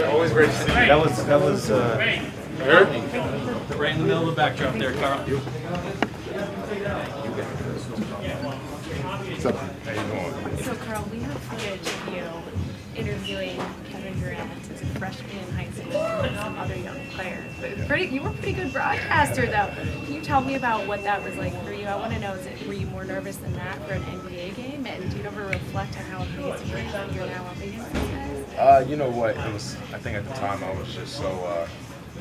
Always great to see you. That was Right in the middle of the backdrop there, Karl. What's up? How you doing? So, Karl, we have footage of you interviewing Kevin Durant as a freshman in high school and some other young players. But you were a pretty good broadcaster, though. Can you tell me about what that was like for you? I want to know, were you more nervous than that for an NBA game? And do you ever reflect on how amazing it is that you're now up against these guys? You know what? It was. I think at the time I was just so.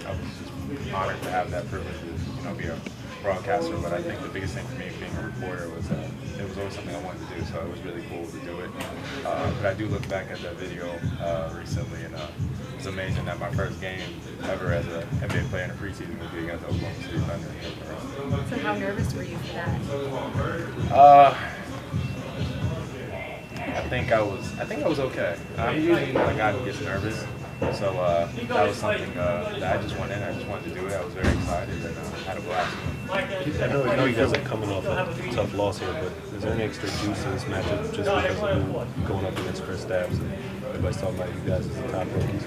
I was just honored to have that privilege to, be a broadcaster. But I think the biggest thing for me being a reporter was that it was always something I wanted to do. So it was really cool to do it. But I do look back at that video recently, and it's amazing that my first game ever as an NBA player in a preseason would be against Oklahoma City Thunder. So how nervous were you for that? I think I was okay. I'm usually not a guy who gets nervous, so that was something that I just went in. I just wanted to do it. I was very excited and had a blast. I know you guys are coming off a tough loss here, but is there any extra juice in this matchup just because of you going up against Chris Stapps and everybody's talking about you guys as the top rookies?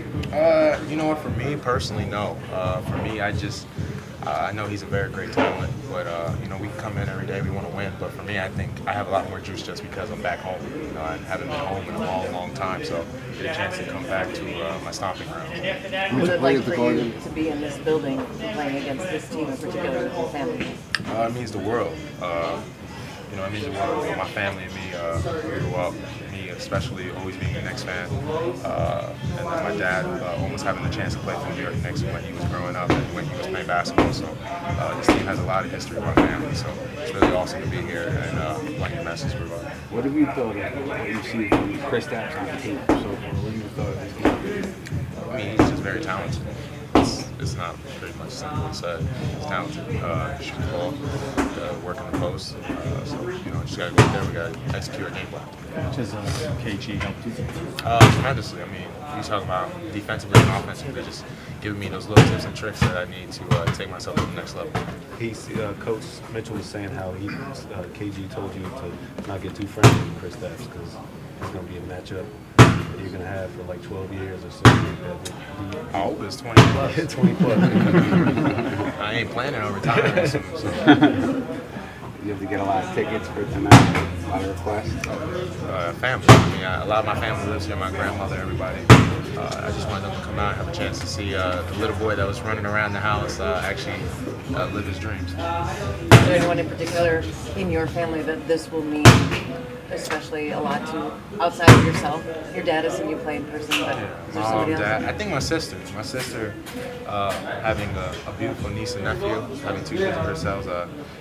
You know what? For me personally, no. For me, I know he's a very great talent, but we come in every day, we want to win. But for me, I think I have a lot more juice just because I'm back home. I haven't been home in a long, long time, so I get a chance to come back to my stomping ground. What's it like for you to be in this building playing against this team in particular with your family? It means the world. It means the world. My family and me grew up. Me especially always being a Knicks fan, and then my dad almost having the chance to play for the New York Knicks when he was growing up and when he was playing basketball. So this team has a lot of history with my family. So it's really awesome to be here and like your message provide. What have you thought of what you see from Chris Stapps on the team so far? What have you thought of this game? I mean, he's just very talented. It's not pretty much simple to say. He's talented. Shoot the ball, work in the post. So just gotta go out there. We gotta execute our game plan. Does KG help you? Tremendously. I mean, you talk about defensively and offensively, just giving me those little tips and tricks that I need to take myself to the next level. Coach Mitchell was saying how KG told you to not get too friendly with Chris Stapps because it's going to be a matchup that you're going to have for like 12 years or so. How old is 20 plus? 20 plus. I ain't planning on retiring soon. So. You have to get a lot of tickets for tonight, a lot of requests. Family. I mean, a lot of my family lives here, my grandmother, everybody. I just wanted them to come out and have a chance to see the little boy that was running around the house actually live his dreams. Is there anyone in particular in your family that this will mean especially a lot to outside of yourself? Your dad has seen you play in person, but is there somebody else? Dad. I think my sister. My sister, having a beautiful niece and nephew, having two kids of herself,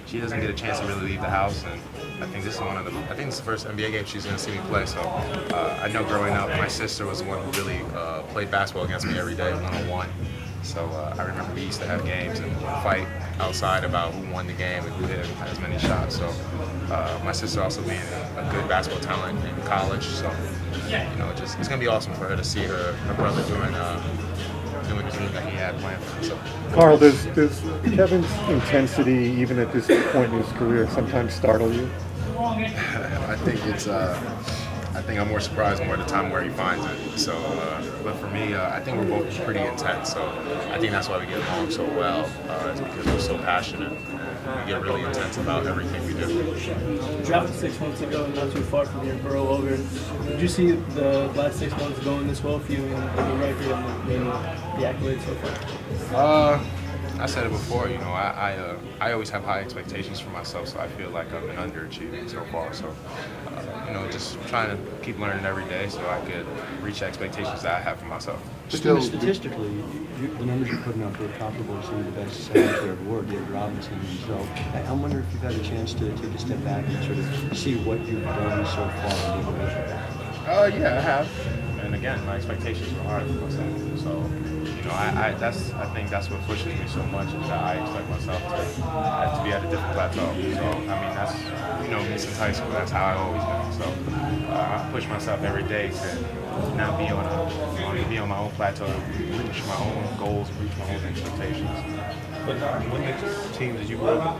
she doesn't get a chance to really leave the house, and I think this is this is the first NBA game she's going to see me play. So I know growing up, my sister was the one who really played basketball against me every day, one-on-one. So I remember we used to have games and fight outside about who won the game and who hit as many shots. So my sister also being a good basketball talent in college. So it's gonna be awesome for her to see her brother doing the dream that he had planned for himself. Karl, does Kevin's intensity, even at this point in his career, sometimes startle you? I think I think I'm more surprised more at the time where he finds it. So, but for me, I think we're both pretty intense. So I think that's why we get along so well. It's because we're so passionate. We get really intense about everything we do. Drafted 6 months ago, not too far from here, borough over. Did you see the last 6 months going this well for you in the record and the accolades so far? I said it before, I always have high expectations for myself, so I feel like I've been underachieving so far. So, just trying to keep learning every day so I could reach expectations that I have for myself. Still, statistically, the numbers you're putting up are comparable to some of the best centers there ever were, David Robinson and so. I wonder if you've had a chance to take a step back and sort of see what you've done so far in the league. Yeah, I have. And again, my expectations were higher for myself. So, I think that's what pushes me so much is that I expect myself to be at a different plateau. So, that's, me since high school, that's how I've always been. So, I push myself every day to now be on my own plateau, reach my own goals, reach my own expectations. But what Knicks team did you grow up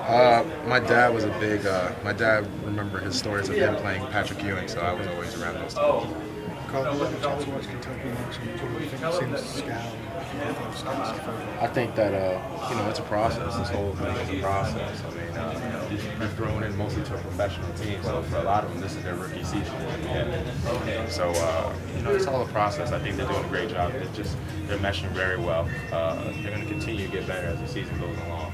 My dad was a big. My dad remember his stories of him playing Patrick Ewing, so I was always around those two. Karl, what chance you watch Kentucky next year? Do you think you've seen scout? I think that it's a process. This whole thing is a process. I mean, they're thrown in mostly to a professional team, so for a lot of them, this is their rookie season. So it's all a process. I think they're doing a great job. They're meshing very well. They're going to continue to get better as the season goes along.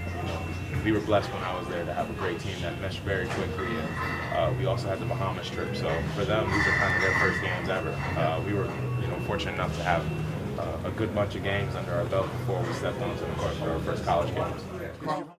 We were blessed when I was there to have a great team that meshed very quickly, and we also had the Bahamas trip. So for them, these are kind of their first games ever. We were fortunate enough to have a good bunch of games under our belt before we stepped onto the court for our first college games.